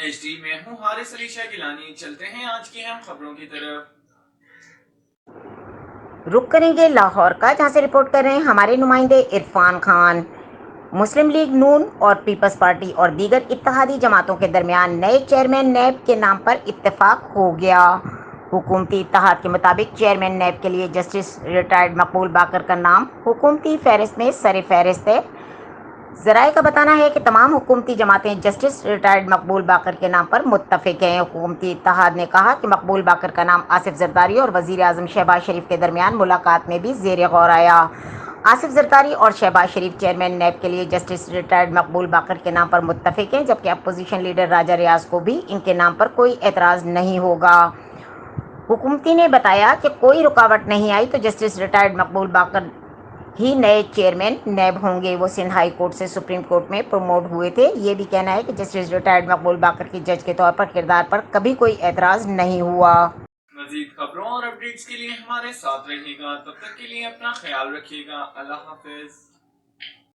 HD میں ہوں حارث علی شاہ گیلانی۔ چلتے ہیں آج کی اہم خبروں کی طرف۔ رخ کریں گے لاہور کا، جہاں سے رپورٹ کر رہے ہیں ہمارے نمائندے عرفان خان۔ مسلم لیگ نون اور پیپلز پارٹی اور دیگر اتحادی جماعتوں کے درمیان نئے چیئرمین نیب کے نام پر اتفاق ہو گیا۔ حکومتی اتحاد کے مطابق چیئرمین نیب کے لیے جسٹس ریٹائرڈ مقبول باقر کا نام حکومتی فہرست میں سر فہرست ہے۔ ذرائع کا بتانا ہے کہ تمام حکومتی جماعتیں جسٹس ریٹائرڈ مقبول باقر کے نام پر متفق ہیں۔ حکومتی اتحاد نے کہا کہ مقبول باقر کا نام آصف زرداری اور وزیر اعظم شہباز شریف کے درمیان ملاقات میں بھی زیر غور آیا۔ آصف زرداری اور شہباز شریف چیئرمین نیب کے لیے جسٹس ریٹائرڈ مقبول باقر کے نام پر متفق ہیں، جبکہ اپوزیشن لیڈر راجہ ریاض کو بھی ان کے نام پر کوئی اعتراض نہیں ہوگا۔ حکومتی نے بتایا کہ کوئی رکاوٹ نہیں آئی تو جسٹس ریٹائرڈ مقبول باقر ہی نئے چیئرمین نیب ہوں گے۔ وہ سندھ ہائی کورٹ سے سپریم کورٹ میں پروموٹ ہوئے تھے۔ یہ بھی کہنا ہے کہ جسٹس ریٹائرڈ مقبول باقر کی جج کے طور پر کردار پر کبھی کوئی اعتراض نہیں ہوا۔ مزید خبروں اور اپڈیٹس کے لیے ہمارے ساتھ رہیے گا، تب تک کے لیے اپنا خیال رکھیے گا۔ اللہ حافظ۔